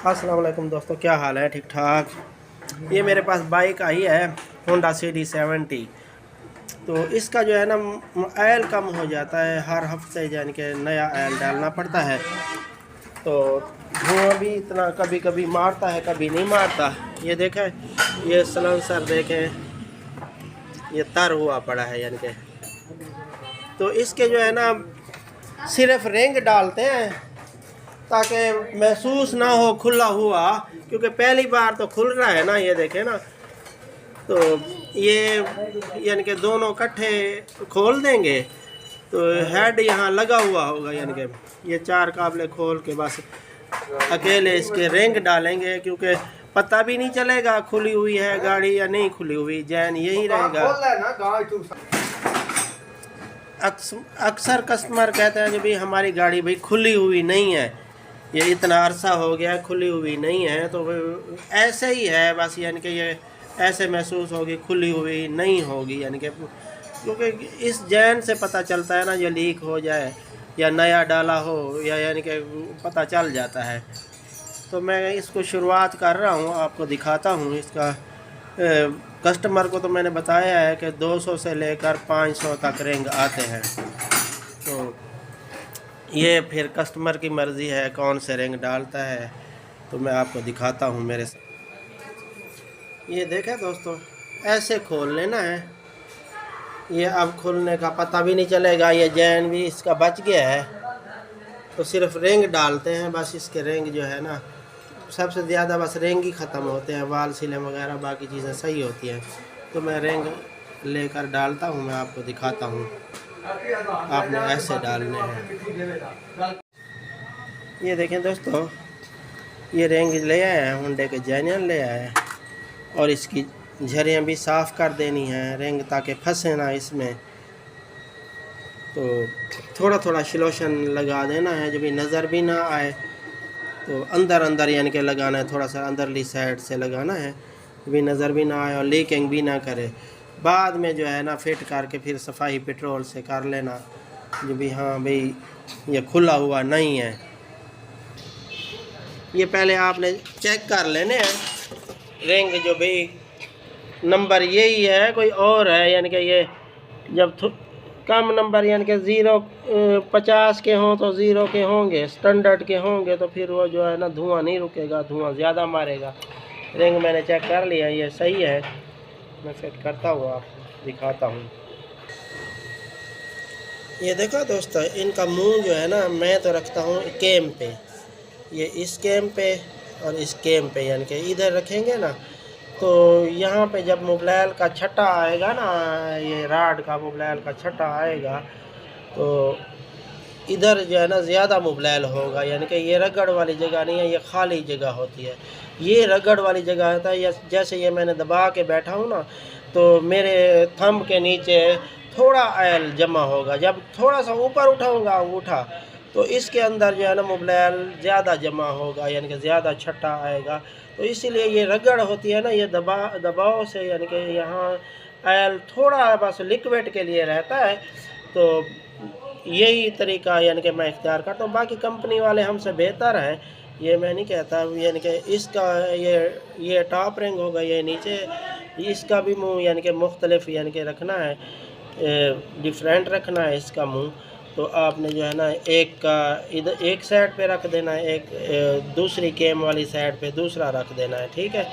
अस्सलाम वालेकुम दोस्तों, क्या हाल है? ठीक ठाक। ये मेरे पास बाइक आई है होंडा CD70। तो इसका जो है ना ऑयल कम हो जाता है हर हफ्ते, यानी कि नया ऑयल डालना पड़ता है। तो धुआं भी इतना कभी कभी मारता है, कभी नहीं मारता। ये देखें, ये सलेंसर देखें, ये तर हुआ पड़ा है यानी कि। तो इसके जो है ना सिर्फ रिंग डालते हैं ताकि महसूस ना हो खुला हुआ, क्योंकि पहली बार तो खुल रहा है ना। ये देखें ना, तो ये यानी कि दोनों इकट्ठे खोल देंगे तो हेड यहाँ लगा हुआ होगा, यानी कि ये चार काबले खोल के बस अकेले इसके रिंग डालेंगे, क्योंकि पता भी नहीं चलेगा खुली हुई है गाड़ी या नहीं खुली हुई, जैन यही रहेगा। अक्सर कस्टमर कहते हैं कि भाई हमारी गाड़ी भाई खुली हुई नहीं है, ये इतना अरसा हो गया खुली हुई नहीं है। तो ऐसे ही है बस, यानी कि ये ऐसे महसूस होगी, खुली हुई नहीं होगी, यानी कि क्योंकि इस जैन से पता चलता है ना, ये लीक हो जाए या नया डाला हो या यानी कि पता चल जाता है। तो मैं इसको शुरुआत कर रहा हूँ, आपको दिखाता हूँ इसका। कस्टमर को तो मैंने बताया है कि 200 से लेकर 500 तक रिंग आते हैं। तो ये फिर कस्टमर की मर्ज़ी है कौन से रिंग डालता है। तो मैं आपको दिखाता हूँ मेरे साथ। ये देखें दोस्तों, ऐसे खोल लेना है। ये अब खुलने का पता भी नहीं चलेगा, ये जैन भी इसका बच गया है। तो सिर्फ रिंग डालते हैं बस। इसके रिंग जो है ना, सबसे ज़्यादा बस रिंग ही ख़त्म होते हैं, वाल सिले वगैरह बाकी चीज़ें सही होती हैं। तो मैं रिंग लेकर डालता हूँ, मैं आपको दिखाता हूँ। आपने ऐसे डालने हैं। ये देखें दोस्तों, ये रिंग ले आए हैं, होंडे के जेन्युइन ले आए हैं। और इसकी झरियाँ भी साफ़ कर देनी है रिंग, ताकि फंसे ना इसमें। तो थोड़ा थोड़ा शिलोशन लगा देना है, जब भी नज़र भी ना आए। तो अंदर अंदर यानी कि लगाना है, थोड़ा सा अंदरली साइड से लगाना है, भी नज़र भी ना आए और लीकिंग भी ना करे। बाद में जो है ना फिट करके फिर सफाई पेट्रोल से कर लेना, जो भी हाँ भाई ये खुला हुआ नहीं है। ये पहले आपने चेक कर लेने हैं रिंग, जो भाई नंबर यही है कोई और है, यानी कि ये जब कम नंबर यानी कि 50 के हों तो 0 के होंगे, स्टैंडर्ड के होंगे तो फिर वो जो है ना धुआं नहीं रुकेगा, धुआं ज़्यादा मारेगा। रिंग मैंने चेक कर लिया, ये सही है। मैं फिट करता हूँ, आपको दिखाता हूँ। ये देखो दोस्तों, इनका मुंह जो है ना मैं तो रखता हूँ केम पे। ये इस केम पे और इस केम पे, यानी कि इधर रखेंगे ना तो यहाँ पे जब मोबाइल का छट्टा आएगा ना, ये राड का मोबाइल का छट्टा आएगा तो इधर जो है ना ज़्यादा मोबाइल होगा, यानी कि ये रगड़ वाली जगह नहीं है, ये खाली जगह होती है। ये रगड़ वाली जगह होता है, जैसे ये मैंने दबा के बैठा हूँ ना, तो मेरे थंब के नीचे थोड़ा ऑयल जमा होगा। जब थोड़ा सा ऊपर उठाऊँगा अंगूठा तो इसके अंदर जो है ना मोबाइल ज़्यादा जमा होगा, यानी कि ज़्यादा छट्टा आएगा। तो इसीलिए ये रगड़ होती है ना, ये दबाव से, यानी कि यहाँ ऑयल थोड़ा बस लिक्विड के लिए रहता है। तो यही तरीका यानी कि मैं इख्तियार करता हूँ। बाकी कंपनी वाले हमसे बेहतर हैं, ये मैं नहीं कहता। यानी कि इसका ये टॉप रिंग होगा, ये नीचे इसका भी मुंह यानी कि मुख्तलिफ यानी कि रखना है, डिफरेंट रखना है इसका मुंह। तो आपने जो है ना एक का इधर एक साइड पे रख देना है, एक दूसरी केम वाली साइड पे दूसरा रख देना है, ठीक है।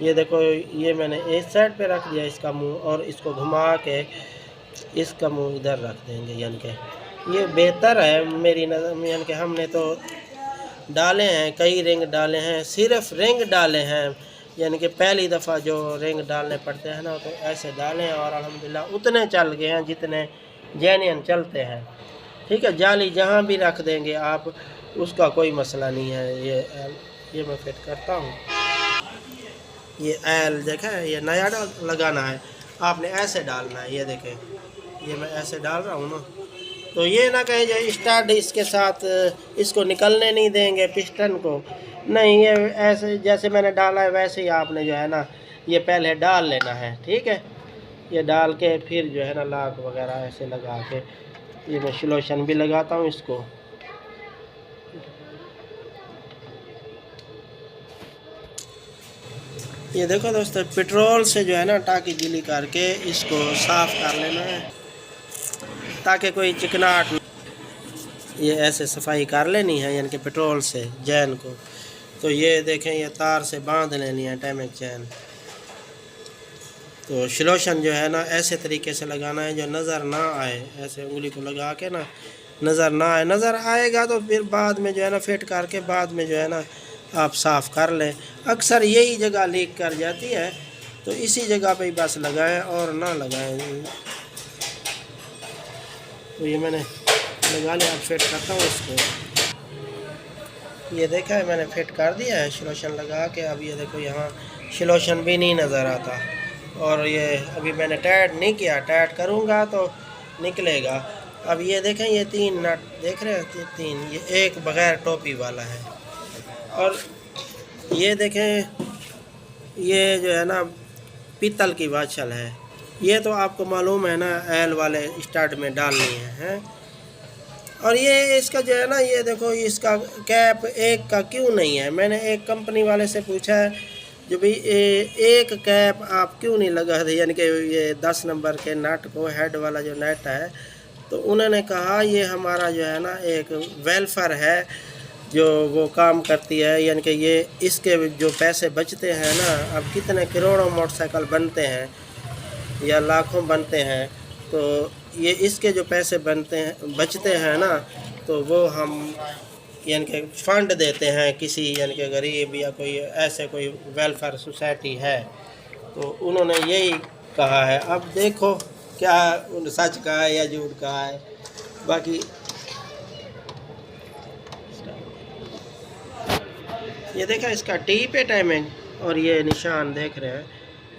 ये देखो, ये मैंने एक साइड पे रख दिया इसका मुंह, और इसको घुमा के इसका मुंह इधर रख देंगे, यानी कि ये बेहतर है मेरी नज़र में। यानी कि हमने तो डाले हैं, कई रिंग डाले हैं, सिर्फ रिंग डाले हैं, यानी कि पहली दफ़ा जो रिंग डालने पड़ते हैं ना, तो ऐसे डालें और अल्हम्दुलिल्लाह उतने चल गए हैं जितने जेन्युइन चलते हैं, ठीक है। जाली जहाँ भी रख देंगे आप, उसका कोई मसला नहीं है। ये मैं फिट करता हूँ। ये एल देखा है, ये नया लगाना है, आपने ऐसे डालना है। ये देखें, ये मैं ऐसे डाल रहा हूँ ना, तो ये ना कहें जो स्टार्ट इसके साथ इसको निकलने नहीं देंगे पिस्टन को, नहीं। ये ऐसे जैसे मैंने डाला है वैसे ही आपने जो है ना ये पहले डाल लेना है, ठीक है। ये डाल के फिर जो है ना लाक वगैरह ऐसे लगा के, ये मैं शिलोशन भी लगाता हूँ इसको। ये देखो दोस्तों, पेट्रोल से जो है ना टाँकी गीली करके इसको साफ़ कर लेना है ताकि कोई चिकनाहट, ये ऐसे सफाई कर लेनी है यानी कि पेट्रोल से चैन को। तो ये देखें, ये तार से बांध लेनी है टाइमिंग चैन। तो स्लोशन जो है ना ऐसे तरीके से लगाना है जो नज़र ना आए, ऐसे उंगली को लगा के ना नज़र ना आए। नज़र आएगा तो फिर बाद में जो है ना फिट करके बाद में जो है ना आप साफ़ कर लें। अक्सर यही जगह लीक कर जाती है, तो इसी जगह पे ही बस लगाएं और ना लगाएं। तो ये मैंने लगा लिया, अब फिट करता हूँ इसको। ये देखा है मैंने फिट कर दिया है स्लोशन लगा के। अब ये देखो यहाँ स्लोशन भी नहीं नज़र आता, और ये अभी मैंने टाइट नहीं किया, टाइट करूँगा तो निकलेगा। अब ये देखें, ये 3 नट देख रहे हैं, 3, ये एक बग़ैर टोपी वाला है। और ये देखें, ये जो है ना पीतल की वाचल है। ये तो आपको मालूम है ना एल वाले स्टार्ट में डालनी है। और ये इसका जो है ना, ये देखो इसका कैप एक का क्यों नहीं है। मैंने एक कंपनी वाले से पूछा है जो भाई एक कैप आप क्यों नहीं लगा थे, यानी कि ये 10 नंबर के नट को, हेड वाला जो नट है। तो उन्होंने कहा ये हमारा जो है ना एक वेलफेयर है जो वो काम करती है, यानी कि ये इसके जो पैसे बचते हैं ना, अब कितने करोड़ों मोटरसाइकिल बनते हैं या लाखों बनते हैं, तो ये इसके जो पैसे बनते हैं बचते हैं ना, तो वो हम यानी कि फ़ंड देते हैं किसी यानी कि गरीब या कोई ऐसे कोई वेलफेयर सोसाइटी है। तो उन्होंने यही कहा है। अब देखो क्या सच कहा है या झूठ कहा है। बाकी ये देखा इसका टी पे टाइमिंग, और ये निशान देख रहे हैं,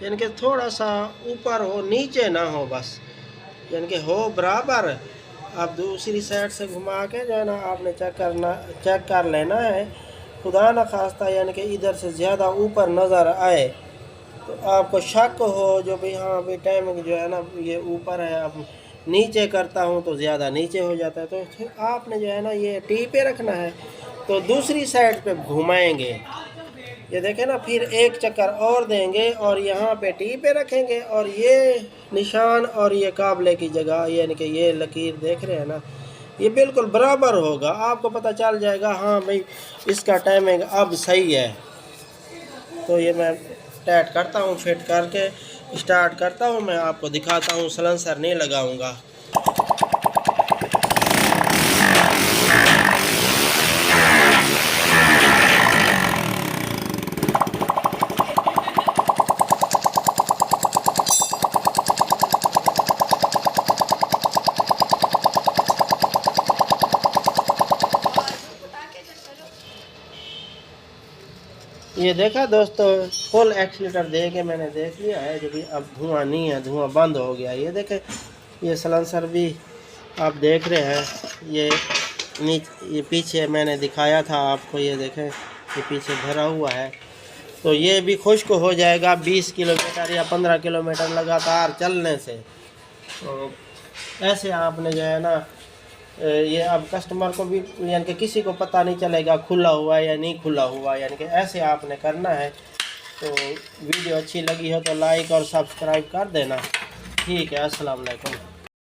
यानी कि थोड़ा सा ऊपर हो नीचे ना हो, बस यानी कि हो बराबर। अब दूसरी साइड से घुमा के जो है ना आपने चेक कर लेना है। खुदा न खास्ता यानी कि इधर से ज़्यादा ऊपर नज़र आए तो आपको शक हो जो भाई हाँ भाई टाइमिंग जो है ना ये ऊपर है, अब नीचे करता हूँ तो ज़्यादा नीचे हो जाता है। तो आपने जो है ना ये टी पे रखना है, तो दूसरी साइड पे घुमाएंगे, ये देखें ना, फिर एक चक्कर और देंगे और यहाँ पे टी पे रखेंगे, और ये निशान और ये काबले की जगह यानी कि ये लकीर देख रहे हैं ना, ये बिल्कुल बराबर होगा। आपको पता चल जाएगा हाँ भाई इसका टाइमिंग अब सही है। तो ये मैं टाइट करता हूँ, फिट करके स्टार्ट करता हूँ, मैं आपको दिखाता हूँ। सलेंसर नहीं लगाऊंगा। ये देखा दोस्तों, फुल एक्सीलेटर दे के मैंने देख लिया है जो भी अब धुआं नहीं है, धुआं बंद हो गया। ये देखें, ये सलेंसर भी आप देख रहे हैं, ये नीचे, ये पीछे मैंने दिखाया था आपको, ये देखें ये पीछे भरा हुआ है। तो ये भी खुश्क हो जाएगा 20 किलोमीटर या 15 किलोमीटर लगातार चलने से। तो ऐसे आपने जो है ना ये अब कस्टमर को भी यानी कि किसी को पता नहीं चलेगा खुला हुआ है या नहीं खुला हुआ, यानी कि ऐसे आपने करना है। तो वीडियो अच्छी लगी हो तो लाइक और सब्सक्राइब कर देना। ठीक है, अस्सलाम वालेकुम।